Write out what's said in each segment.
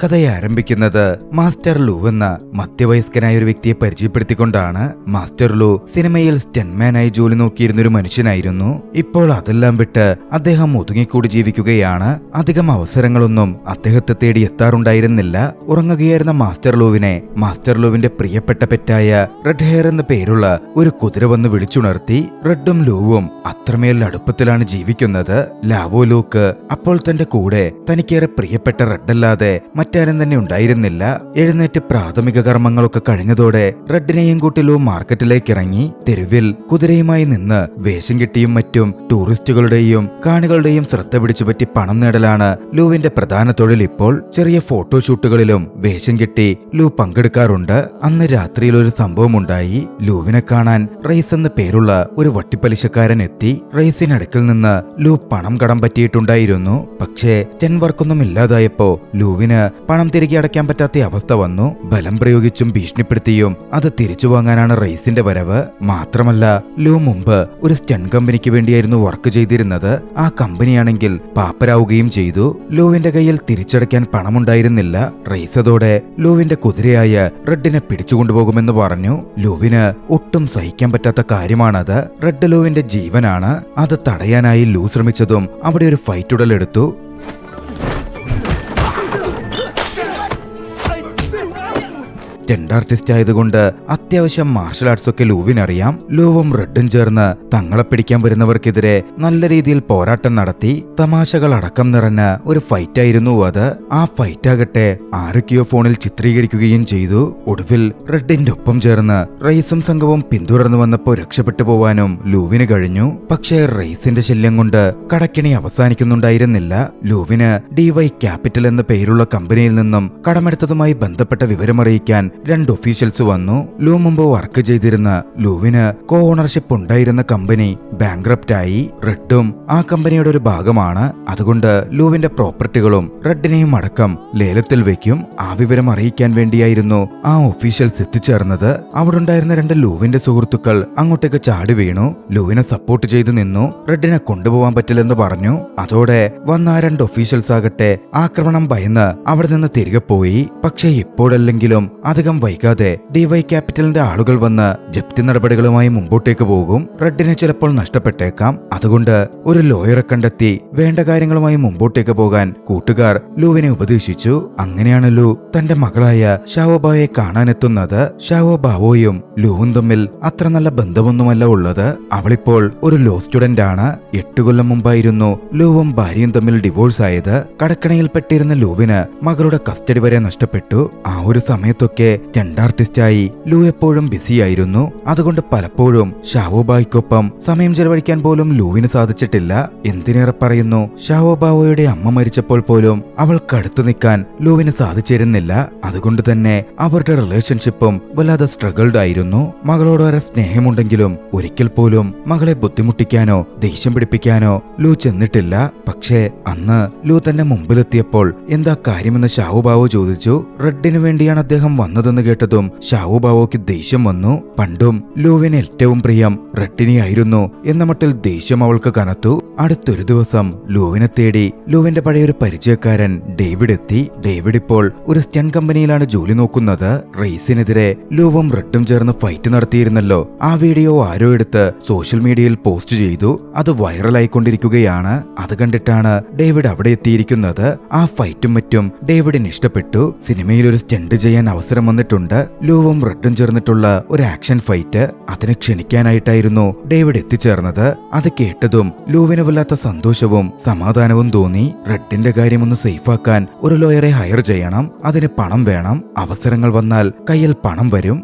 കഥയെ ആരംഭിക്കുന്നത് മാസ്റ്റർ ലൂ എന്ന മധ്യവയസ്കനായ ഒരു വ്യക്തിയെ പരിചയപ്പെടുത്തിക്കൊണ്ടാണ്. മാസ്റ്റർ ലൂ സിനിമയിൽ സ്റ്റൺമാനായി ജോലി നോക്കിയിരുന്നൊരു മനുഷ്യനായിരുന്നു. ഇപ്പോൾ അതെല്ലാം വിട്ട് അദ്ദേഹം ഒതുങ്ങിക്കൂടി ജീവിക്കുകയാണ്. അധികം അവസരങ്ങളൊന്നും അദ്ദേഹത്തെ തേടി എത്താറുണ്ടായിരുന്നില്ല. ഉറങ്ങുകയായിരുന്ന മാസ്റ്റർ ലൂവിന്റെ പ്രിയപ്പെട്ട പെറ്റായ റെഡ് ഹെയർ എന്ന പേരുള്ള ഒരു കുതിര വന്ന് വിളിച്ചുണർത്തി. റെഡും ലൂവും അത്രമേൽ അടുപ്പത്തിലാണ് ജീവിക്കുന്നത്. ലാവോ ലൂക്ക് അപ്പോൾ തന്റെ കൂടെ തനിക്കേറെ പ്രിയപ്പെട്ട റെഡല്ലാതെ മറ്റാരും തന്നെ ഉണ്ടായിരുന്നില്ല. എഴുന്നേറ്റ് പ്രാഥമിക കർമ്മങ്ങളൊക്കെ കഴിഞ്ഞതോടെ റെഡിനെയും കൂട്ടി ലൂ മാർക്കറ്റിലേക്ക് ഇറങ്ങി. തെരുവിൽ കുതിരയുമായി നിന്ന് വേഷം കെട്ടിയും മറ്റും ടൂറിസ്റ്റുകളുടെയും കാണികളുടെയും ശ്രദ്ധ പിടിച്ചുപറ്റി പണം നേടലാണ് ലൂവിന്റെ പ്രധാന തൊഴിൽ. ഇപ്പോൾ ചെറിയ ഫോട്ടോഷൂട്ടുകളിലും വേഷം കെട്ടി ലൂ പങ്കെടുക്കാറുണ്ട്. അന്ന് രാത്രിയിൽ ഒരു സംഭവമുണ്ടായി. ലൂവിനെ കാണാൻ റൈസ് എന്ന പേരുള്ള ഒരു വട്ടിപ്പലിശക്കാരൻ എത്തി. റൈസിനടുക്കൽ നിന്ന് ലൂ പണം കടം പറ്റിയിട്ടുണ്ടായിരുന്നു. പക്ഷേ ടെൻ വർക്കൊന്നും ഇല്ലാതായപ്പോ ലൂവിന് പണം തിരികെ അടയ്ക്കാൻ പറ്റാത്ത അവസ്ഥ വന്നു. ബലം പ്രയോഗിച്ചും ഭീഷണിപ്പെടുത്തിയും അത് തിരിച്ചു വാങ്ങാനാണ് റൈസിന്റെ വരവ്. മാത്രമല്ല ലൂ മുമ്പ് ഒരു സ്റ്റൺ കമ്പനിക്ക് വേണ്ടിയായിരുന്നു വർക്ക് ചെയ്തിരുന്നത്. ആ കമ്പനിയാണെങ്കിൽ പാപ്പരാവുകയും ചെയ്തു. ലൂവിന്റെ കയ്യിൽ തിരിച്ചടയ്ക്കാൻ പണമുണ്ടായിരുന്നില്ല. റൈസ് അതോടെ ലൂവിന്റെ കുതിരയായ റെഡിനെ പിടിച്ചുകൊണ്ടുപോകുമെന്ന് പറഞ്ഞു. ലൂവിന് ഒട്ടും സഹിക്കാൻ പറ്റാത്ത കാര്യമാണത്. റെഡ് ലൂവിന്റെ ജീവനാണ്. അത് തടയാനായി ലൂ ശ്രമിച്ചതും അവിടെ ഒരു ഫൈറ്റ് ഉടലെടുത്തു. സ്റ്റണ്ട് ആർട്ടിസ്റ്റ് ആയതുകൊണ്ട് അത്യാവശ്യം മാർഷൽ ആർട്സ് ഒക്കെ ലൂവിനറിയാം. ലൂവും റെഡും ചേർന്ന് തങ്ങളെ പിടിക്കാൻ വരുന്നവർക്കെതിരെ നല്ല രീതിയിൽ പോരാട്ടം നടത്തി. തമാശകൾ അടക്കം നിറഞ്ഞ ഒരു ഫൈറ്റായിരുന്നു അത്. ആ ഫൈറ്റാകട്ടെ ആരൊക്കെയോ ഫോണിൽ ചിത്രീകരിക്കുകയും ചെയ്തു. ഒടുവിൽ റെഡിന്റെ ഒപ്പം ചേർന്ന് റൈസും സംഘവും പിന്തുടർന്നു വന്നപ്പോൾ രക്ഷപ്പെട്ടു പോവാനും ലൂവിന് കഴിഞ്ഞു. പക്ഷേ റൈസിന്റെ ശല്യം കൊണ്ട് കടക്കിണി അവസാനിക്കുന്നുണ്ടായിരുന്നില്ല. ലൂവിന് DY ക്യാപിറ്റൽ എന്ന പേരുള്ള കമ്പനിയിൽ നിന്നും കടമെടുത്തതുമായി ബന്ധപ്പെട്ട വിവരമറിയിക്കാൻ 2 ഒഫീഷ്യൽസ് വന്നു. ലൂ മുമ്പ് വർക്ക് ചെയ്തിരുന്ന ലൂവിന് കോ ഓണർഷിപ്പ് ഉണ്ടായിരുന്ന കമ്പനി ബാങ്ക്രപ്റ്റ് ആയി. റെഡും ആ കമ്പനിയുടെ ഒരു ഭാഗമാണ്. അതുകൊണ്ട് ലൂവിന്റെ പ്രോപ്പർട്ടികളും റെഡിനെയും അടക്കം ലേലത്തിൽ വെക്കും. ആ വിവരം അറിയിക്കാൻ വേണ്ടിയായിരുന്നു ആ ഒഫീഷ്യൽസ് എത്തിച്ചേർന്നത്. അവിടെ ഉണ്ടായിരുന്ന 2 ലൂവിന്റെ സുഹൃത്തുക്കൾ അങ്ങോട്ടേക്ക് ചാടി വീണു. ലൂവിനെ സപ്പോർട്ട് ചെയ്തു നിന്നു. റെഡിനെ കൊണ്ടുപോകാൻ പറ്റില്ലെന്ന് പറഞ്ഞു. അതോടെ വന്ന ആ 2 ഒഫീഷ്യൽസ് ആകട്ടെ ആക്രമണം ഭയന്ന് അവിടെ നിന്ന് തിരികെ പോയി. പക്ഷേ ഇപ്പോഴല്ലെങ്കിലും അധികം വൈകാതെ DY ക്യാപിറ്റലിന്റെ ആളുകൾ വന്ന് ജപ്തി നടപടികളുമായി മുമ്പോട്ടേക്ക് പോകും. റെഡിനെ ചിലപ്പോൾ നഷ്ടപ്പെട്ടേക്കാം. അതുകൊണ്ട് ഒരു ലോയറെ കണ്ടെത്തി വേണ്ട കാര്യങ്ങളുമായി മുമ്പോട്ടേക്ക് പോകാൻ കൂട്ടുകാർ ലൂവിനെ ഉപദേശിച്ചു. അങ്ങനെയാണ് ലൂ തന്റെ മകളായ ഷാവോബാവയെ കാണാനെത്തുന്നത്. ഷാവോബാവോയും ലൂവും തമ്മിൽ അത്ര നല്ല ബന്ധമൊന്നുമല്ല ഉള്ളത്. അവളിപ്പോൾ ഒരു ലോ സ്റ്റുഡന്റ് ആണ്. 8 കൊല്ലം മുമ്പായിരുന്നു ലൂവും ഭാര്യയും തമ്മിൽ ഡിവോഴ്സ് ആയത്. കടക്കണയിൽപ്പെട്ടിരുന്ന ലൂവിന് മകളുടെ കസ്റ്റഡി വരെ നഷ്ടപ്പെട്ടു. ആ ഒരു സമയത്തൊക്കെ സ്റ്റണ്ട് ആർട്ടിസ്റ്റായി ലൂ എപ്പോഴും ബിസിയായിരുന്നു. അതുകൊണ്ട് പലപ്പോഴും ഷാവോബായ്ക്കൊപ്പം സമയം ചെലവഴിക്കാൻ പോലും ലൂവിന് സാധിച്ചിട്ടില്ല. എന്തിനേറെ പറയുന്നു, ഷാവോബാവോയുടെ അമ്മ മരിച്ചപ്പോൾ പോലും അവൾക്കടുത്തു നിൽക്കാൻ ലൂവിന് സാധിച്ചിരുന്നില്ല. അതുകൊണ്ട് തന്നെ അവരുടെ റിലേഷൻഷിപ്പും വല്ലാതെ സ്ട്രഗിൾഡ് ആയിരുന്നു. മകളോട് വരെ സ്നേഹമുണ്ടെങ്കിലും ഒരിക്കൽ പോലും മകളെ ബുദ്ധിമുട്ടിക്കാനോ ദേഷ്യം പിടിപ്പിക്കാനോ ലൂ ചെന്നിട്ടില്ല. പക്ഷേ അന്ന് ലൂ തന്നെ മുമ്പിലെത്തിയപ്പോൾ എന്താ കാര്യമെന്ന് ഷാവോബാവോ ചോദിച്ചു. റെഡിനു വേണ്ടിയാണ് അദ്ദേഹം വന്നതെന്ന് കേട്ടതും ഷാവോബാവോയ്ക്ക് ദേഷ്യം വന്നു. പണ്ടും ലൂവിന് ഏറ്റവും പ്രിയം റെഡിനെയായിരുന്നു എന്ന മട്ടിൽ ദേഷ്യം അവൾക്ക് കനത്തു. അടുത്തൊരു ദിവസം ലൂവിനെ തേടി ലൂവിന്റെ പഴയൊരു പരിചയക്കാരൻ ഡേവിഡ് എത്തി. ഡേവിഡ് ഇപ്പോൾ ഒരു സ്റ്റൺ കമ്പനിയിലാണ് ജോലി നോക്കുന്നത്. റേസിനെതിരെ ലൂവും റെഡും ചേർന്ന് ഫൈറ്റ് നടത്തിയിരുന്നല്ലോ. ആ വീഡിയോ ആരോ എടുത്ത് സോഷ്യൽ മീഡിയയിൽ പോസ്റ്റ് ചെയ്തു. അത് വൈറലായിക്കൊണ്ടിരിക്കുകയാണ്. അത് കണ്ടിട്ടാണ് ഡേവിഡ് അവിടെ എത്തിയിരിക്കുന്നത്. ആ ഫൈറ്റും മറ്റും ഡേവിഡിന് ഇഷ്ടപ്പെട്ടു. സിനിമയിൽ ഒരു സ്റ്റണ്ട് ചെയ്യാൻ അവസരം വന്നിട്ടുണ്ട്. ലൂവും റെഡും ചേർന്നിട്ടുള്ള ഒരു ആക്ഷൻ ഫൈറ്റ്. അതിനെ ക്ഷണിക്കാനായിട്ടായിരുന്നു ഡേവിഡ് എത്തിച്ചേർന്നത്. അത് കേട്ടതും ലൂവിന് വല്ലാത്ത സന്തോഷവും സമാധാനവും തോന്നി. റെഡിന്റെ കാര്യമൊന്ന് സേഫാക്കാൻ ഒരു ലോയറെ ഹയർ ചെയ്യണം. അതിന് പണം വേണം. അവസരങ്ങൾ വന്നാൽ കയ്യിൽ പണം വരും.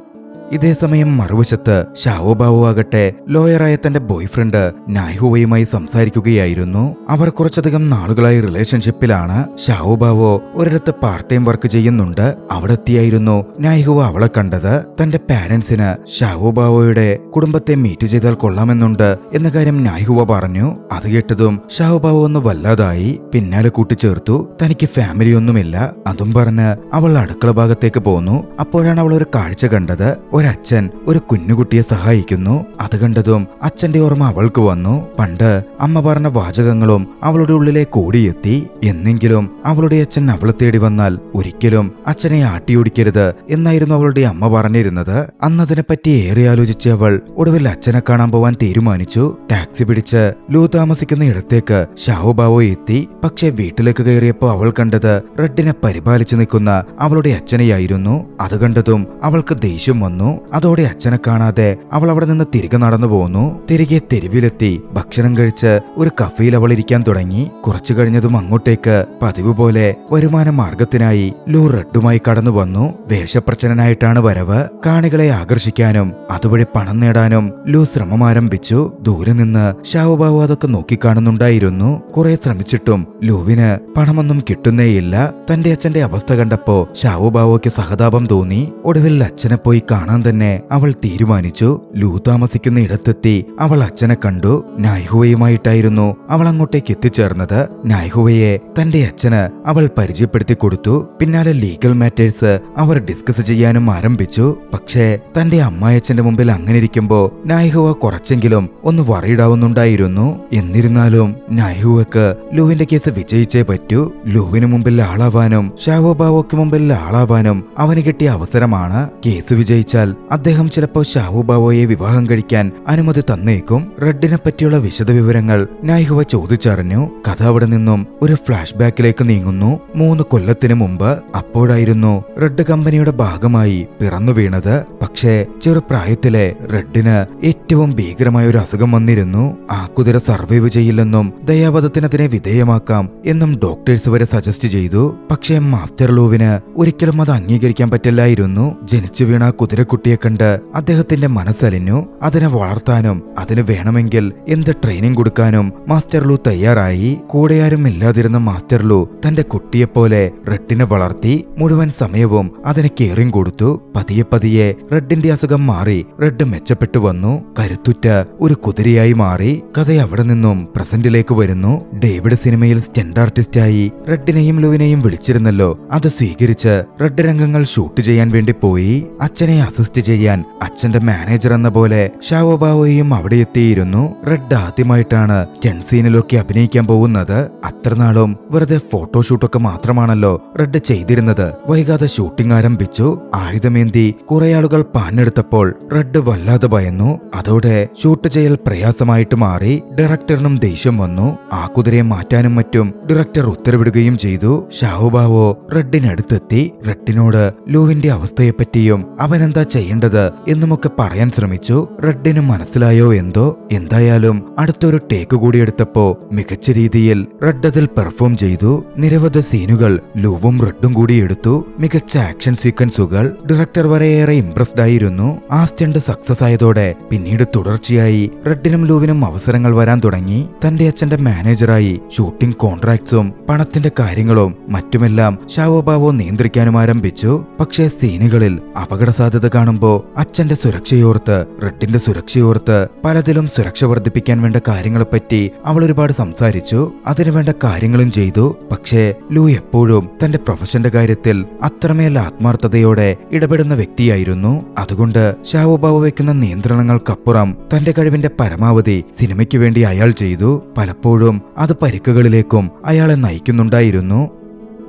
ഇതേസമയം മറുവശത്ത് ഷാവോബാവോ ആകട്ടെ ലോയറായ തന്റെ ബോയ്ഫ്രണ്ട് നായ്ഹുവയുമായി സംസാരിക്കുകയായിരുന്നു. അവർ കുറച്ചധികം നാളുകളായി റിലേഷൻഷിപ്പിലാണ്. ഷാവോബാവോ ഒരിടത്ത് പാർട്ട് ടൈം വർക്ക് ചെയ്യുന്നുണ്ട്. അവിടെ എത്തിയായിരുന്നു നായ്ഹുവ അവളെ കണ്ടത്. തന്റെ പാരന്റ്സിന് ഷാവോബാവോയുടെ കുടുംബത്തെ മീറ്റ് ചെയ്താൽ കൊള്ളാമെന്നുണ്ട് എന്ന കാര്യം നായ്ഹുവ പറഞ്ഞു. അത് കേട്ടതും ഷാവോബാവോ ഒന്ന് വല്ലാതായി. പിന്നാലെ കൂട്ടിച്ചേർത്തു, തനിക്ക് ഫാമിലിയൊന്നുമില്ല. അതും പറഞ്ഞ് അവൾ അടുക്കള ഭാഗത്തേക്ക് പോന്നു. അപ്പോഴാണ് അവൾ ഒരു കാഴ്ച കണ്ടത്. ഒരച്ഛൻ ഒരു കുഞ്ഞുകുട്ടിയെ സഹായിക്കുന്നു. അത് കണ്ടതും അച്ഛന്റെ ഓർമ്മ അവൾക്ക് വന്നു. പണ്ട് അമ്മ പറഞ്ഞ വാചകങ്ങളും അവളുടെ ഉള്ളിലേക്ക് ഓടിയെത്തി. എന്നെങ്കിലും അവളുടെ അച്ഛൻ അവളെ തേടി വന്നാൽ ഒരിക്കലും അച്ഛനെ ആട്ടിയോടിക്കരുത് എന്നായിരുന്നു അവളുടെ അമ്മ പറഞ്ഞിരുന്നത്. അന്നതിനെപ്പറ്റി ഏറെ ആലോചിച്ച അവൾ ഒടുവിൽ അച്ഛനെ കാണാൻ പോവാൻ തീരുമാനിച്ചു. ടാക്സി പിടിച്ച് ലൂ താമസിക്കുന്ന ഇടത്തേക്ക് ഷാവുബാവോ എത്തി. പക്ഷെ വീട്ടിലേക്ക് കയറിയപ്പോൾ അവൾ കണ്ടത് റെഡിനെ പരിപാലിച്ചു നിൽക്കുന്ന അവളുടെ അച്ഛനെയായിരുന്നു. അത് കണ്ടതും അവൾക്ക് ദേഷ്യം വന്നു. അതോടെ അച്ഛനെ കാണാതെ അവൾ അവിടെ നിന്ന് തിരികെ നടന്നു പോന്നു. തിരികെ തെരുവിലെത്തി ഭക്ഷണം കഴിച്ച് ഒരു കഫയിൽ അവൾ ഇരിക്കാൻ തുടങ്ങി. കുറച്ചു കഴിഞ്ഞതും അങ്ങോട്ടേക്ക് പതിവ് പോലെ വരുമാന മാർഗത്തിനായി ലൂ റെഡുമായി കടന്നു വന്നു. വേഷപ്രച്ഛനായിട്ടാണ് വരവ്. കാണികളെ ആകർഷിക്കാനും അതുവഴി പണം നേടാനും ലൂ ശ്രമം ആരംഭിച്ചു. ദൂരെ നിന്ന് ഷാവുബാവു അതൊക്കെ നോക്കിക്കാണുന്നുണ്ടായിരുന്നു. കുറെ ശ്രമിച്ചിട്ടും ലൂവിന് പണമൊന്നും കിട്ടുന്നേയില്ല. തന്റെ അച്ഛന്റെ അവസ്ഥ കണ്ടപ്പോ ഷാവുബാവോയ്ക്ക് സഹതാപം തോന്നി. ഒടുവിൽ അച്ഛനെ പോയി കാണാൻ തന്നെ അവൾ തീരുമാനിച്ചു. ലൂ താമസിക്കുന്ന ഇടത്തെത്തി അവൾ അച്ഛനെ കണ്ടു. നായ്ഹുവയുമായിട്ടായിരുന്നു അവൾ അങ്ങോട്ടേക്ക് എത്തിച്ചേർന്നത്. നായ്ഹുവയെ തന്റെ അച്ഛന് അവൾ പരിചയപ്പെടുത്തി കൊടുത്തു. പിന്നാലെ ലീഗൽ മാറ്റേഴ്സ് അവർ ഡിസ്കസ് ചെയ്യാനും ആരംഭിച്ചു. പക്ഷേ തന്റെ അമ്മായച്ഛന്റെ മുമ്പിൽ അങ്ങനെ ഇരിക്കുമ്പോ നായ്ഹുവ കുറച്ചെങ്കിലും ഒന്ന് വറീഡാവുന്നുണ്ടായിരുന്നു. എന്നിരുന്നാലും നായ്ഹുവക്ക് ലൂവിന്റെ കേസ് വിജയിച്ചേ പറ്റൂ. ലൂവിന് മുമ്പിൽ ആളാവാനും ഷാവുബാവോക്ക് മുമ്പിൽ ആളാവാനും അവന് കിട്ടിയ അവസരമാണ്. കേസ് വിജയിച്ചാൽ അദ്ദേഹം ചിലപ്പോൾ ഷാവുബാവോയെ വിവാഹം കഴിക്കാൻ അനുമതി തന്നേക്കും. റെഡിനെ പറ്റിയുള്ള വിശദവിവരങ്ങൾ നായ്ഹുവ ചോദിച്ചറിഞ്ഞു. കഥ അവിടെ നിന്നും ഒരു ഫ്ലാഷ് ബാക്കിലേക്ക് നീങ്ങുന്നു. 3 കൊല്ലത്തിന് മുമ്പ്. അപ്പോഴായിരുന്നു റെഡ് കമ്പനിയുടെ ഭാഗമായി പിറന്നു വീണത്. പക്ഷേ ചെറുപ്രായത്തിലെ റെഡിന് ഏറ്റവും ഭീകരമായ ഒരു അസുഖം വന്നിരുന്നു. ആ കുതിര സർവൈവ് ചെയ്യില്ലെന്നും ദയാവധത്തിന് അതിനെ വിധേയമാക്കാം എന്നും ഡോക്ടേഴ്സ് വരെ സജസ്റ്റ് ചെയ്തു. പക്ഷേ മാസ്റ്റർ ലൂവിന് ഒരിക്കലും അത് അംഗീകരിക്കാൻ പറ്റില്ലായിരുന്നു. ജനിച്ചു വീണ കുതിരക്കുട്ടിയെ കണ്ട് അദ്ദേഹത്തിന്റെ മനസ്സലിഞ്ഞു. അതിനെ വളർത്താനും അതിന് വേണമെങ്കിൽ എന്ത് ട്രെയിനിങ് കൊടുക്കാനും മാസ്റ്റർ ലൂ തയ്യാറായി. കൂടെയാരും ഇല്ലാതിരുന്ന മാസ്റ്റർ ലൂ തന്റെ കുട്ടിയെപ്പോലെ റെഡിനെ വളർത്തി. മുഴുവൻ സമയവും അതിന് കെയറിംഗ് കൊടുത്തു. പതിയെ പതിയെ റെഡിന്റെ അസുഖം മാറി. റെഡ് മെച്ചപ്പെട്ടു വന്നു. കരുത്തുറ്റ ഒരു കുതിരയായി മാറി. കഥ അവിടെ നിന്നും പ്രസന്റിലേക്ക് വരുന്നു. ഡേവിഡ് സിനിമയിൽ സ്റ്റണ്ട് ആർട്ടിസ്റ്റായി റെഡിനെയും ലൂവിനെയും വിളിച്ചിരുന്നല്ലോ. അത് സ്വീകരിച്ച് റെഡ് രംഗങ്ങൾ ഷൂട്ട് ചെയ്യാൻ വേണ്ടി പോയി. അച്ഛനെ അസിസ്റ്റ് ചെയ്യാൻ അച്ഛന്റെ മാനേജർ എന്ന പോലെ ഷാവുബാവോയും അവിടെ എത്തിയിരുന്നു. റെഡ് ആദ്യമായിട്ടാണ് സ്റ്റണ്ട് സീനിലൊക്കെ അഭിനയിക്കാൻ പോകുന്നത്. അത്രനാളും വെറുതെ ഫോട്ടോഷൂട്ടൊക്കെ മാത്രമാണല്ലോ റെഡ് ചെയ്തിരുന്നത്. വൈകാതെ ഷൂട്ടിംഗ് ആരംഭിച്ചു. ആയുധമേന്തി കുറെ ആളുകൾ പാഞ്ഞെടുത്തപ്പോൾ റെഡ് വല്ലാതെ ഭയന്നു. അതോടെ ഷൂട്ട് ചെയ്യൽ പ്രയാസമായിട്ട് മാറി. ഡയറക്ടറിനും ദേഷ്യം വന്നു. ആ കുതിരയെ മാറ്റാനും മറ്റും ഡയറക്ടർ ഉത്തരവിടുകയും ചെയ്തു. ഷാവുബാവോ റെഡിനടുത്തെത്തി റെഡിനോട് ലൂവിന്റെ അവസ്ഥയെപ്പറ്റിയും അവനെന്താ ചെയ്യേണ്ടത് എന്നുമൊക്കെ പറയാൻ ശ്രമിച്ചു. റെഡിന് മനസ്സിലായോ എന്തോ. എന്തായാലും അടുത്തൊരു ടേക്ക് കൂടി എടുത്തപ്പോ മികച്ച രീതിയിൽ റെഡ് അതിൽ പെർഫോം ചെയ്തു. നിരവധി സീനുകൾ ലൂവും റെഡും കൂടി എടുത്തു. മികച്ച ആക്ഷൻ സീക്വൻസുകൾ. ഡയറക്ടർ വരെയേറെ ഇംപ്രസ്ഡ് ആയിരുന്നു. ആ സ്റ്റണ്ട് സക്സസ് ആയതോടെ പിന്നീട് തുടർച്ചയായി റെഡിനും ലൂവിനും അവസരങ്ങൾ വരാൻ തുടങ്ങി. തന്റെ അച്ഛന്റെ മാനേജറായി ഷൂട്ടിംഗ് കോൺട്രാക്ട്സും പണത്തിന്റെ കാര്യങ്ങളും മറ്റുമെല്ലാം ഷാവുബാവോ നിയന്ത്രിക്കാനും ആരംഭിച്ചു. പക്ഷേ സീനുകളിൽ അപകട സാധ്യത കാണുമ്പോ അച്ഛന്റെ സുരക്ഷയോർത്ത് റെഡിന്റെ സുരക്ഷയോർത്ത് പലതിലും സുരക്ഷ വർദ്ധിപ്പിക്കാൻ വേണ്ട കാര്യങ്ങളെപ്പറ്റി അവൾ ഒരുപാട് സംസാരിച്ചു. അതിനുവേണ്ട കാര്യങ്ങളും ചെയ്തു. പക്ഷേ ലൂ എപ്പോഴും തന്റെ പ്രൊഫഷന്റെ കാര്യത്തിൽ അത്രമേൽ ആത്മാർത്ഥതയോടെ ഇടപെടുന്ന വ്യക്തിയായിരുന്നു. അതുകൊണ്ട് ഷാവുബാവോ വെക്കുന്ന നിയന്ത്രണങ്ങൾക്കപ്പുറം തന്റെ കഴിവിന്റെ പരമാവധി സിനിമയ്ക്ക് വേണ്ടി അയാൾ ചെയ്തു. പലപ്പോഴും അത് പരിക്കുകളിലേക്കും അയാളെ നയിക്കുന്നുണ്ടായിരുന്നു.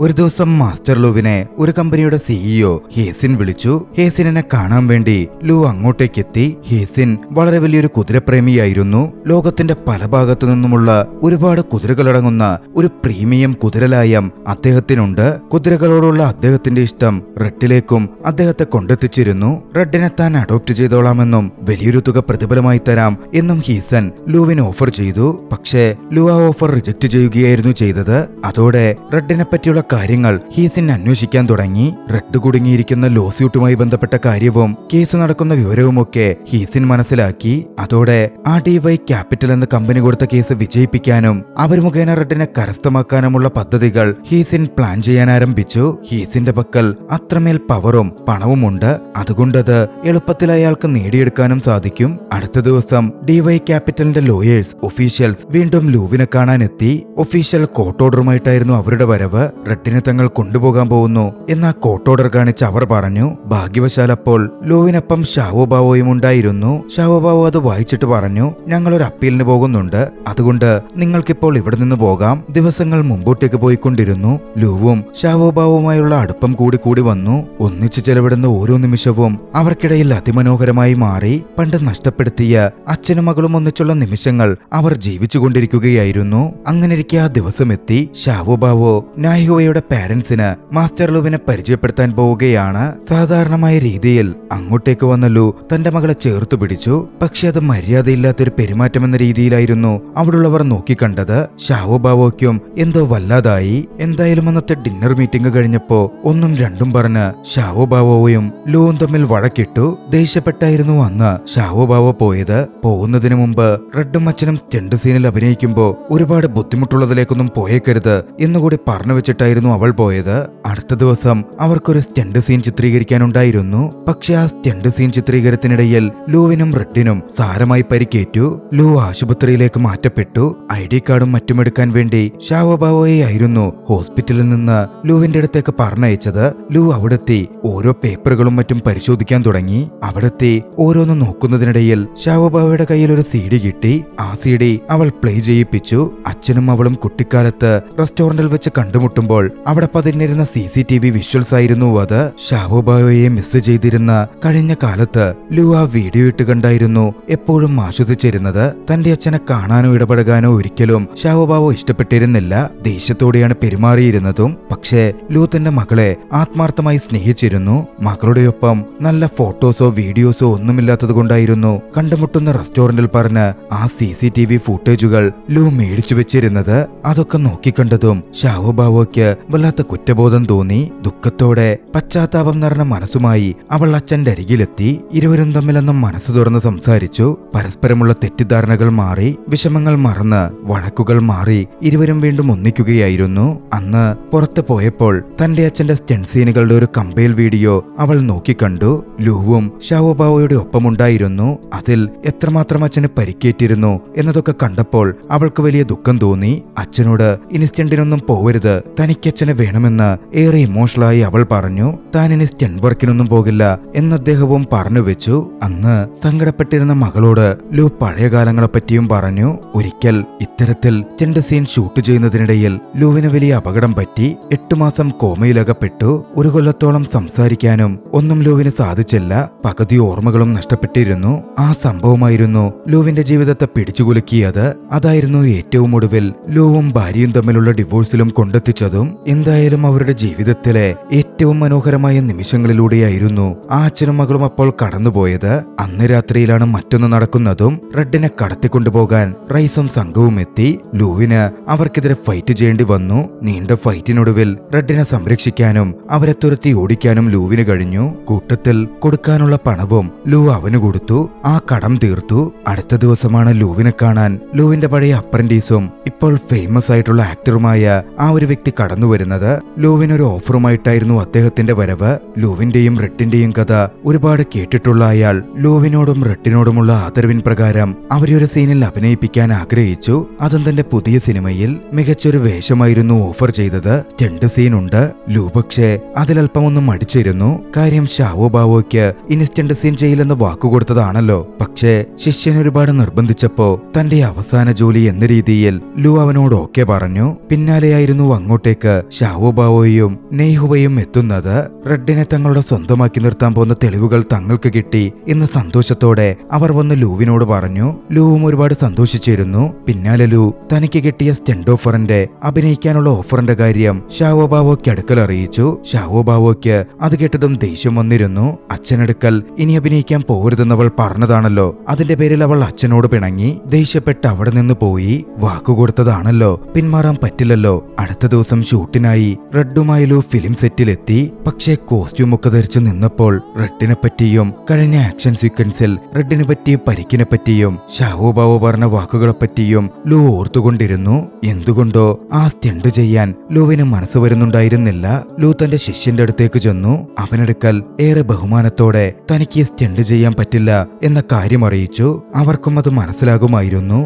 ഒരു ദിവസം മാസ്റ്റർ ലൂവിനെ ഒരു കമ്പനിയുടെ സിഇഒ ഹേസിൻ വിളിച്ചു. ഹേസിനെ കാണാൻ വേണ്ടി ലൂ അങ്ങോട്ടേക്കെത്തി. ഹേസിൻ വളരെ വലിയൊരു കുതിരപ്രേമിയായിരുന്നു. ലോകത്തിന്റെ പല ഭാഗത്തു നിന്നുമുള്ള ഒരുപാട് കുതിരകളടങ്ങുന്ന ഒരു പ്രീമിയം കുതിരലായം അദ്ദേഹത്തിനുണ്ട്. കുതിരകളോടുള്ള അദ്ദേഹത്തിന്റെ ഇഷ്ടം റെഡിലേക്കും അദ്ദേഹത്തെ കൊണ്ടെത്തിച്ചിരുന്നു. റെഡിനെ താൻ അഡോപ്റ്റ് ചെയ്തോളാമെന്നും വലിയൊരു തുക പ്രതിഫലമായി തരാം എന്നും ഹീസൻ ലൂവിന് ഓഫർ ചെയ്തു. പക്ഷേ ലൂ ആ ഓഫർ റിജക്ട് ചെയ്യുകയായിരുന്നു ചെയ്തത്. അതോടെ റെഡിനെ പറ്റിയുള്ള കാര്യങ്ങൾ ഹീസിൻ അന്വേഷിക്കാൻ തുടങ്ങി. റെഡ് കുടുങ്ങിയിരിക്കുന്ന ലോസ്യൂട്ടുമായി ബന്ധപ്പെട്ട കാര്യവും കേസ് നടക്കുന്ന വിവരവുമൊക്കെ ഹീസിൻ മനസ്സിലാക്കി. അതോടെ RDY ക്യാപിറ്റൽ എന്ന കമ്പനി കൊടുത്ത കേസ് വിജയിപ്പിക്കാനും അവർ മുഖേന റെഡിനെ കരസ്ഥമാക്കാനുമുള്ള പദ്ധതികൾ ഹീസിൻ പ്ലാൻ ചെയ്യാൻ ആരംഭിച്ചു. ഹീസിന്റെ പക്കൽ അത്രമേൽ പവറും പണവുമുണ്ട്. അതുകൊണ്ടത് എളുപ്പത്തിൽ അയാൾക്ക് നേടിയെടുക്കാനും സാധിക്കും. അടുത്ത ദിവസം DY ക്യാപിറ്റലിന്റെ ലോയേഴ്സ് ഒഫീഷ്യൽസ് വീണ്ടും ലൂവിനെ കാണാനെത്തി. ഒഫീഷ്യൽ കോർട്ട് ഓർഡറുമായിട്ടായിരുന്നു അവരുടെ വരവ്. റെഡിനെ തങ്ങൾ കൊണ്ടുപോകാൻ പോകുന്നു എന്ന കോർട്ട് ഓർഡർ കാണിച്ച് അവർ പറഞ്ഞു. ഭാഗ്യവശാൽ അപ്പോൾ ലൂവിനൊപ്പം ഷാവോ ബാവോയും ഉണ്ടായിരുന്നു. ഷാവോ ബാവോ അത് വായിച്ചിട്ട് പറഞ്ഞു, ഞങ്ങളൊരു അപ്പീലിന് പോകുന്നുണ്ട്, അതുകൊണ്ട് നിങ്ങൾക്കിപ്പോൾ ഇവിടെ നിന്ന് പോകാം. ദിവസങ്ങൾ മുമ്പോട്ടേക്ക് പോയിക്കൊണ്ടിരുന്നു. ലൂവും ഷാവോ ബാവോയുമായുള്ള അടുപ്പം കൂടി വന്നു. ഒന്നിച്ചു ചെലവിടുന്ന ഓരോ നിമിഷവും അവർക്കിടയിൽ അതിമനോഹരമായി മാറി. പണ്ട് നഷ്ടപ്പെടുത്തിയ അച്ഛനും മകളും ഒന്നിച്ചുള്ള നിമിഷങ്ങൾ അവർ ജീവിച്ചുകൊണ്ടിരിക്കുകയായിരുന്നു. അങ്ങനെയിരിക്കെ ആ ദിവസം എത്തി. ഷാവോ ബാവോ നായിഹോയുടെ പാരന്റ്സിന് മാസ്റ്റർ ലൂവിനെ പരിചയപ്പെടുത്താൻ പോവുകയാണ്. സാധാരണമായ രീതിയിൽ അങ്ങോട്ടേക്ക് വന്ന ലൂ തന്റെ മകളെ ചേർത്തു പിടിച്ചു. പക്ഷെ അത് മര്യാദയില്ലാത്തൊരു പെരുമാറ്റമെന്ന രീതിയിലായിരുന്നു അവിടുള്ളവർ നോക്കിക്കണ്ടത്. ഷാവോ ബാവോയ്ക്കും എന്തോ വല്ലാതായി. എന്തായാലും അന്നത്തെ ഡിന്നർ മീറ്റിംഗ് കഴിഞ്ഞപ്പോ ഒന്നും രണ്ടും പറഞ്ഞ് ഷാവോ ബാവോയും ലൂവും തമ്മിൽ വഴക്കിട്ടു. ദേഷ്യപ്പെട്ടായിരുന്നു അന്ന് ഷാവോ ബാവോ പോയത്. പോകുന്നതിന് മുമ്പ് റെഡും അച്ഛനും സ്റ്റണ്ട് സീനിൽ അഭിനയിക്കുമ്പോ ഒരുപാട് ബുദ്ധിമുട്ടുള്ളതിലേക്കൊന്നും പോയേക്കരുത് എന്നുകൂടി പറഞ്ഞു വെച്ചിട്ടായിരുന്നു അവൾ പോയത്. അടുത്ത ദിവസം അവർക്കൊരു സ്റ്റണ്ട് സീൻ ചിത്രീകരിക്കാനുണ്ടായിരുന്നു. പക്ഷെ ആ സ്റ്റണ്ട് സീൻ ചിത്രീകരണത്തിനിടയിൽ ലൂവിനും റെഡിനും സാരമായി പരിക്കേറ്റു. ലൂ ആശുപത്രിയിലേക്ക് മാറ്റപ്പെട്ടു. ID കാർഡും മറ്റുമെടുക്കാൻ വേണ്ടി ഷാവോ ബാവോയെ ആയിരുന്നു ഹോസ്പിറ്റലിൽ നിന്ന് ലൂവിന്റെ അടുത്തേക്ക് പറഞ്ഞയച്ചത്. ലൂ അവിടെത്തി ഓരോ പേപ്പറുകളും മറ്റും പരിശോധിക്കാൻ തുടങ്ങി. അവിടെത്തി ഓരോന്ന് നോക്കുന്നതിനിടയിൽ ഷാവോ ബാവോയുടെ കയ്യിൽ ഒരു CD കിട്ടി. ആ CD അവൾ പ്ലേ ചെയ്യിപ്പിച്ചു. അച്ഛനും അവളും കുട്ടിക്കാലത്ത് റെസ്റ്റോറന്റിൽ വെച്ച് കണ്ടുമുട്ടുമ്പോൾ അവിടെ പതിഞ്ഞിരുന്ന CCTV വിഷ്വൽസ് ആയിരുന്നു അത്. ഷാവോ ബാവോയെ മിസ് ചെയ്തിരുന്ന കഴിഞ്ഞ കാലത്ത് ലൂ ആ വീഡിയോ ഇട്ട് കണ്ടായിരുന്നു എപ്പോഴും ആശ്വസിച്ചിരുന്നത്. തന്റെ അച്ഛനെ കാണാനോ ഇടപഴകാനോ ഒരിക്കലും ഷാവോ ബാവോ ഇഷ്ടപ്പെട്ടിരുന്നില്ല. ദേഷ്യത്തോടെയാണ് പെരുമാറിയിരുന്നതും. പക്ഷേ ലൂ തന്റെ മകളെ ആത്മാർത്ഥമായി സ്നേഹിച്ചിരുന്നു. മകളുടെയൊപ്പം നല്ല ഫോട്ടോസോ വീഡിയോസോ ഒന്നുമില്ലാത്തത് കൊണ്ടായിരുന്നു കണ്ടുമുട്ടുന്ന റെസ്റ്റോറന്റിൽ പറഞ്ഞ് ആ CCTV ഫുട്ടേജുകൾ ലൂ മേടിച്ചു വെച്ചിരുന്നത്. അതൊക്കെ നോക്കിക്കണ്ടതും ഷാവോ ബാവോയ്ക്ക് വല്ലാത്ത കുറ്റബോധം തോന്നി. ദുഃഖത്തോടെ പശ്ചാത്താപം നിറഞ്ഞ മനസ്സുമായി അവൾ അച്ഛന്റെ അരികിലെത്തി. ഇരുവരും തമ്മിലൊന്നും മനസ്സ് തുറന്ന് സംസാരിച്ചു. പരസ്പരമുള്ള തെറ്റിദ്ധാരണകൾ മാറി, വിഷമങ്ങൾ മറന്ന് വഴക്കുകൾ മാറി ഇരുവരും വീണ്ടും ഒന്നിക്കുകയായിരുന്നു. അന്ന് പുറത്ത് പോയപ്പോൾ തന്റെ അച്ഛന്റെ സ്റ്റണ്ട് സീനുകളുടെ ഒരു കമ്പയിൽ വീഡിയോ അവൾ നോക്കിക്കണ്ടു. ലൂവും ഷാവോ ബാവോയുടെ ഒപ്പമുണ്ടായിരുന്നു. അതിൽ എത്രമാത്രം അച്ഛന് പരിക്കേറ്റിരുന്നു എന്നതൊക്കെ കണ്ടപ്പോൾ അവൾക്ക് വലിയ ദുഃഖം തോന്നി. അച്ഛനോട് ഇനി സ്റ്റണ്ടിനൊന്നും പോവരുത്, തനിക്ക് അച്ഛനെ വേണമെന്ന് ഏറെ ഇമോഷണലായി അവൾ പറഞ്ഞു. താൻ ഇനി സ്റ്റണ്ട് വർക്കിനൊന്നും പോകില്ല എന്ന് അദ്ദേഹവും പറഞ്ഞു വെച്ചു. അന്ന് സങ്കടപ്പെട്ടിരുന്ന മകളോട് ലൂ പഴയ കാലങ്ങളെപ്പറ്റിയും പറഞ്ഞു. ഒരിക്കൽ ഇത്തരത്തിൽ സ്റ്റണ്ട് സീൻ ഷൂട്ട് ചെയ്യുന്നതിനിടയിൽ ലൂവിന് വലിയ അപകടം പറ്റി. 8 മാസം കോമയിലകപ്പെട്ടു. ഒരു കൊല്ലത്തോളം സംസാരിക്കാനും ഒന്നും ലൂവിന് സാധിച്ചില്ല. പകുതി ഓർമ്മകളും നഷ്ടപ്പെട്ടിരുന്നു. ആ സംഭവമായിരുന്നു ലൂവിന്റെ ജീവിതത്തെ പിടിച്ചുകുലുക്കിയത്. അതായിരുന്നു ഏറ്റവും ഒടുവിൽ ലൂവും ഭാര്യയും തമ്മിലുള്ള ഡിവോഴ്സിലും കൊണ്ടെത്തിച്ചതും. എന്തായാലും അവരുടെ ജീവിതത്തിലെ ഏറ്റവും മനോഹരമായ നിമിഷങ്ങളിലൂടെയായിരുന്നു ആ അച്ഛനും മകളും അപ്പോൾ കടന്നുപോയത്. അന്ന് രാത്രിയിലാണ് മറ്റൊന്ന് നടക്കുന്നതും. റെഡിനെ കടത്തിക്കൊണ്ടുപോകാൻ റൈസും സംഘവും എത്തി. ലൂവിന് അവർക്കെതിരെ ഫൈറ്റ് ചെയ്യേണ്ടി വന്നു. നീണ്ട ഫൈറ്റിനൊടുവിൽ റെഡിനെ സംരക്ഷിക്കാനും അവരെ തുരത്തി ഓടിക്കാനും ലൂവിന് കഴിഞ്ഞു. കൂട്ടത്തിൽ കൊടുക്കാനുള്ള പണവും ലൂ അവന് കൊടുത്തു. ആ കടം തീർത്തു. അടുത്ത ദിവസമാണ് ലൂവിനെ കാണാൻ ലൂവിന്റെ പഴയ അപ്രന്റീസും ഇപ്പോൾ ഫേമസ് ആയിട്ടുള്ള ആക്ടറുമായ ആ ഒരു വ്യക്തി കടന്നു വരുന്നത്. ലൂവിനൊരു ഓഫറുമായിട്ടായിരുന്നു അദ്ദേഹത്തിന്റെ വരവ്. ലൂവിന്റെയും റെഡിന്റെയും കഥ ഒരുപാട് കേട്ടിട്ടുള്ള അയാൾ ലൂവിനോടും റെഡിനോടുമുള്ള ആദരവിൻ പ്രകാരം അവരൊരു സീനിൽ അഭിനയിപ്പിക്കാൻ ആഗ്രഹിച്ചു. അതും തന്റെ പുതിയ സിനിമയിൽ മികച്ചൊരു വേഷമായിരുന്നു ഓഫർ ചെയ്തത്. സ്റ്റണ്ട് സീനുണ്ട്. ലൂ പക്ഷേ അതിലൽപ്പമൊന്നും മടിച്ചിരുന്നു. കാര്യം ഷാവോ ബാവോയ്ക്ക് ഇനി സ്റ്റണ്ട് സീൻ ചെയ്യില്ലെന്ന് വാക്കുകൊടുത്തതാണല്ലോ. പക്ഷേ ശിഷ്യൻ ഒരുപാട് നിർബന്ധിച്ചപ്പോ തന്റെ അവസാന ജോലി എന്ന രീതിയിൽ ലൂ അവനോട് ഓക്കെ പറഞ്ഞു. പിന്നാലെയായിരുന്നു അങ്ങോട്ടേക്ക് ഷാവോ ബാവോയും നെയ്ഹുവയും എത്തുന്നത്. റെഡിനെ തങ്ങളുടെ സ്വന്തമാക്കി നിർത്താൻ പോകുന്ന തെളിവുകൾ തങ്ങൾക്ക് കിട്ടി എന്ന സന്തോഷത്തോടെ അവർ വന്ന് ലൂവിനോട് പറഞ്ഞു. ലൂവും ഒരുപാട് സന്തോഷിച്ചിരുന്നു. പിന്നാലെ ലൂ തനിക്ക് കിട്ടിയ സ്റ്റണ്ട് ഓഫറിന്റെ അഭിനയിക്കാനുള്ള ഓഫറിന്റെ കാര്യം ഷാവോ ബാവോയ്ക്ക് അടുക്കൽ അറിയിച്ചു. ഷാവോ ബാവോയ്ക്ക് അത് കേട്ടതും ദേഷ്യം വന്നിരുന്നു. അച്ഛനടുക്കൽ ഇനി അഭിനയിക്കാൻ പോകരുതെന്നവൾ പറഞ്ഞതാണല്ലോ. അതിന്റെ പേരിൽ അവൾ അച്ഛനോട് പിണങ്ങി. ദേഷ്യപ്പെട്ട് അവിടെ നിന്ന് പോയി. വാക്കുകൊടുത്തതാണല്ലോ, പിന്മാറാൻ പറ്റില്ലല്ലോ. അടുത്ത ദിവസം ഷൂട്ടിനായി റെഡുമായി ലൂ ഫിലിം സെറ്റിലെത്തി. പക്ഷേ കോസ്റ്റ്യൂം ഒക്കെ ധരിച്ചു നിന്നപ്പോൾ റെഡിനെ പറ്റിയും കഴിഞ്ഞ ആക്ഷൻ സീക്വൻസിൽ റെഡിനെ പറ്റിയ പരിക്കിനെ പറ്റിയും ഷാവോ ബാവോ പറഞ്ഞ വാക്കുകളെ പറ്റിയും ലൂ ഓർത്തുകൊണ്ടിരുന്നു. എന്തുകൊണ്ടോ ആ സ്റ്റണ്ട് ചെയ്യാൻ ലൂവിന് മനസ്സ് വരുന്നുണ്ടായിരുന്നില്ല. ലൂ തന്റെ ശിഷ്യന്റെ അടുത്തേക്ക് ചെന്നു. അവനടുക്കൽ ഏറെ ബഹുമാനത്തോടെ തനിക്ക് സ്റ്റണ്ട് ചെയ്യാൻ പറ്റില്ല എന്ന കാര്യം അറിയിച്ചു. അവർക്കും അത് മനസ്സിലാകുമായിരുന്നു.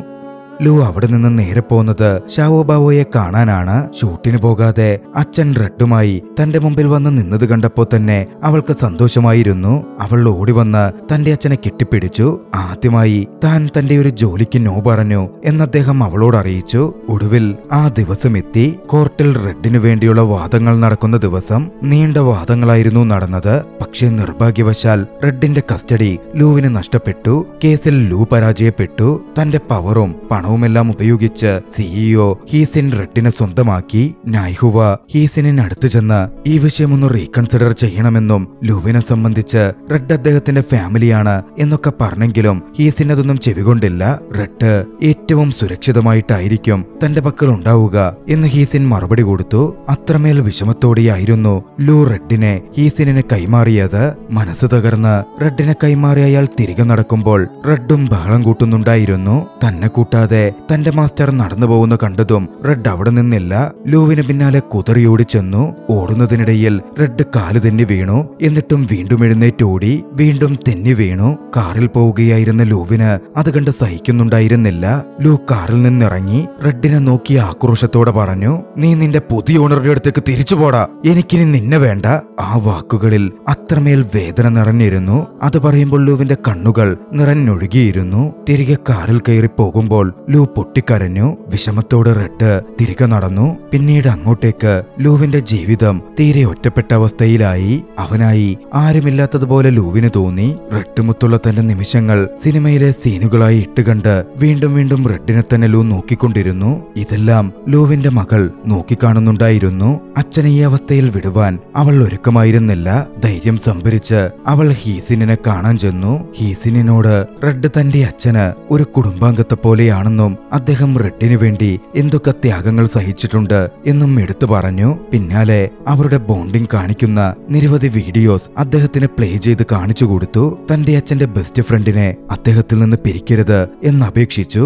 ലൂ അവിടെ നിന്ന് നേരെ പോകുന്നത് ഷാവോബാവോയെ കാണാനാണ്. ഷൂട്ടിന് പോകാതെ അച്ഛൻ റെഡുമായി തന്റെ മുമ്പിൽ വന്ന് നിന്നത് കണ്ടപ്പോ തന്നെ അവൾക്ക് സന്തോഷമായിരുന്നു. അവൾ ഓടി വന്ന് തന്റെ അച്ഛനെ കെട്ടിപ്പിടിച്ചു. ആദ്യമായി താൻ തന്റെ ഒരു ജോലിക്ക് നോ പറഞ്ഞു എന്ന് അദ്ദേഹം അവളോട് അറിയിച്ചു. ഒടുവിൽ ആ ദിവസം എത്തി. കോർട്ടിൽ റെഡിനു വേണ്ടിയുള്ള വാദങ്ങൾ നടക്കുന്ന ദിവസം. നീണ്ട വാദങ്ങളായിരുന്നു നടന്നത്. പക്ഷേ നിർഭാഗ്യവശാൽ റെഡിന്റെ കസ്റ്റഡി ലൂവിന് നഷ്ടപ്പെട്ടു. കേസിൽ ലൂ പരാജയപ്പെട്ടു. തന്റെ പവറും പണവുമെല്ലാം ഉപയോഗിച്ച് സിഇഒ ഹീസിൻ റെഡിനെ സ്വന്തമാക്കി. നൈഹുവ ഹീസിനടുത്ത് ചെന്ന് ഈ വിഷയമൊന്ന് റീകൺസിഡർ ചെയ്യണമെന്നും ലൂവിനെ സംബന്ധിച്ച് റെഡ് അദ്ദേഹത്തിന്റെ ഫാമിലിയാണ് എന്നൊക്കെ പറഞ്ഞെങ്കിലും ഹീസിൻ അതൊന്നും ചെവികൊണ്ടില്ല. റെഡ് ഏറ്റവും സുരക്ഷിതമായിട്ടായിരിക്കും തന്റെ പക്കൽ ഉണ്ടാവുക എന്ന് ഹീസിൻ മറുപടി കൊടുത്തു. അത്രമേൽ വിഷമത്തോടെയായിരുന്നു ലൂ റെഡിനെ ഹീസിനെ കൈമാറിയത്. മനസ്സ് തകർന്ന് റെഡിനെ കൈമാറി അയാൾ തിരികെ നടക്കുമ്പോൾ റെഡും ബഹളം കൂട്ടുന്നുണ്ടായിരുന്നു. തന്നെ കൂട്ടാതെ തന്റെ മാസ്റ്റർ നടന്നു പോകുന്ന കണ്ടതും റെഡ് അവിടെ നിന്നില്ല. ലൂവിന് പിന്നാലെ കുതറിയോടി ചെന്നു. ഓടുന്നതിനിടയിൽ റെഡ് കാല് തെന്നി വീണു. എന്നിട്ടും വീണ്ടും എഴുന്നേറ്റോടി. വീണ്ടും തെന്നി വീണു. കാറിൽ പോവുകയായിരുന്ന ലൂവിന് അത് കണ്ട് സഹിക്കുന്നുണ്ടായിരുന്നില്ല. ലൂ കാറിൽ നിന്നിറങ്ങി റെഡിനെ നോക്കി ആക്രോശത്തോടെ പറഞ്ഞു, നീ നിന്റെ പുതിയ ഓണറുടെ അടുത്തേക്ക് തിരിച്ചു പോടാ, എനിക്കിനി നിന്നെ വേണ്ട. ആ വാക്കുകളിൽ അത്രമേൽ വേദന നിറഞ്ഞിരുന്നു. അത് പറയുമ്പോൾ ലൂവിന്റെ കണ്ണുകൾ നിറഞ്ഞൊഴുകിയിരുന്നു. തിരികെ കാറിൽ കയറി പോകുമ്പോൾ ലൂ പൊട്ടിക്കരഞ്ഞു. വിഷമത്തോടെ റെഡ് തിരികെ നടന്നു. പിന്നീട് അങ്ങോട്ടേക്ക് ലൂവിന്റെ ജീവിതം തീരെ ഒറ്റപ്പെട്ട അവസ്ഥയിലായി. അവനായി ആരുമില്ലാത്തതുപോലെ ലൂവിന് തോന്നി. റെഡ് മുത്തുള്ള തന്റെ നിമിഷങ്ങൾ സിനിമയിലെ സീനുകളായി ഇട്ടുകണ്ട് വീണ്ടും വീണ്ടും റെഡിനെ തന്നെ ലൂ നോക്കിക്കൊണ്ടിരുന്നു. ഇതെല്ലാം ലൂവിന്റെ മകൾ നോക്കിക്കാണുന്നുണ്ടായിരുന്നു. അച്ഛനെ ഈ അവസ്ഥയിൽ വിടുവാൻ അവൾ ഒരുക്കമായിരുന്നില്ല. ധൈര്യം സംഭരിച്ച് അവൾ ഹീസിനെ കാണാൻ ചെന്നു. ഹീസിനോട് റെഡ് തന്റെ അച്ഛന് ഒരു കുടുംബാംഗത്തെ പോലെയാണെന്നും അദ്ദേഹം റെഡിനു വേണ്ടി എന്തൊക്കെ ത്യാഗങ്ങൾ സഹിച്ചിട്ടുണ്ട് എന്നും എടുത്തു പറഞ്ഞു. പിന്നാലെ അവരുടെ ബോണ്ടിംഗ് കാണിക്കുന്ന നിരവധി വീഡിയോസ് അദ്ദേഹത്തിന് പ്ലേ ചെയ്ത് കാണിച്ചു കൊടുത്തു. തന്റെ അച്ഛന്റെ ബെസ്റ്റ് ഫ്രണ്ടിനെ അദ്ദേഹത്തിൽ നിന്ന് പിരിക്കരുത് എന്നപേക്ഷിച്ചു.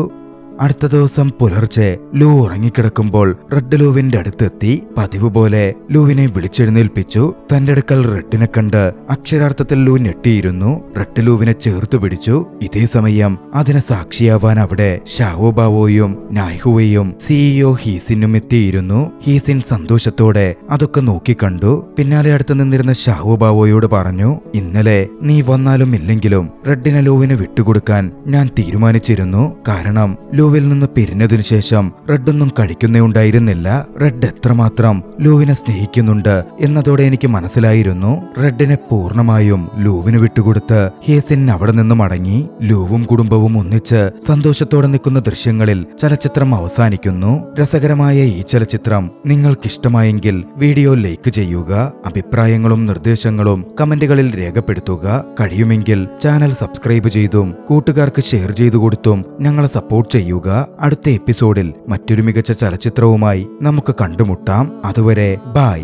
അടുത്ത ദിവസം പുലർച്ചെ ലൂ ഉറങ്ങിക്കിടക്കുമ്പോൾ റെഡ് ലൂവിന്റെ അടുത്തെത്തി. പതിവ് പോലെ ലൂവിനെ വിളിച്ചെഴുന്നേൽപ്പിച്ചു. തന്റെ അടുക്കൽ റെഡിനെ കണ്ട് അക്ഷരാർത്ഥത്തിൽ ലൂ ഞെട്ടിയിരുന്നു. റെഡ് ലൂവിനെ ചേർത്തു പിടിച്ചു. ഇതേ സമയം അതിന് സാക്ഷിയാവാൻ അവിടെ ഷാവോബാവോയും നൈഹുവയും സിഇഒ ഹീസിനും എത്തിയിരുന്നു. ഹീസിൻ സന്തോഷത്തോടെ അതൊക്കെ നോക്കിക്കണ്ടു. പിന്നാലെ അടുത്ത് നിന്നിരുന്ന ഷാവോബാവോയോട് പറഞ്ഞു, ഇന്നലെ നീ വന്നാലും ഇല്ലെങ്കിലും റെഡിനെ ലൂവിന് വിട്ടുകൊടുക്കാൻ ഞാൻ തീരുമാനിച്ചിരുന്നു. കാരണം ലൂവിൽ നിന്ന് പിരിഞ്ഞതിനു ശേഷം റെഡൊന്നും കഴിക്കുന്നേണ്ടായിരുന്നില്ല. റെഡ് എത്രമാത്രം ലൂവിനെ സ്നേഹിക്കുന്നുണ്ട് എന്നതോടെ എനിക്ക് മനസ്സിലായിരുന്നു. റെഡിനെ പൂർണ്ണമായും ലൂവിന് വിട്ടുകൊടുത്ത് ഹീസിൻ അവിടെ നിന്ന് മടങ്ങി. ലൂവും കുടുംബവും ഒന്നിച്ച് സന്തോഷത്തോടെ നിൽക്കുന്ന ദൃശ്യങ്ങളിൽ ചലച്ചിത്രം അവസാനിക്കുന്നു. രസകരമായ ഈ ചലച്ചിത്രം നിങ്ങൾക്കിഷ്ടമായെങ്കിൽ വീഡിയോ ലൈക്ക് ചെയ്യുക. അഭിപ്രായങ്ങളും നിർദ്ദേശങ്ങളും കമന്റുകളിൽ രേഖപ്പെടുത്തുക. കഴിയുമെങ്കിൽ ചാനൽ സബ്സ്ക്രൈബ് ചെയ്തും കൂട്ടുകാർക്ക് ഷെയർ ചെയ്തു കൊടുത്തും ഞങ്ങളെ സപ്പോർട്ട് ചെയ്യുക. അടുത്ത എപ്പിസോഡിൽ മറ്റൊരു മികച്ച ചലച്ചിത്രവുമായി നമുക്ക് കണ്ടുമുട്ടാം. അതുവരെ ബൈ.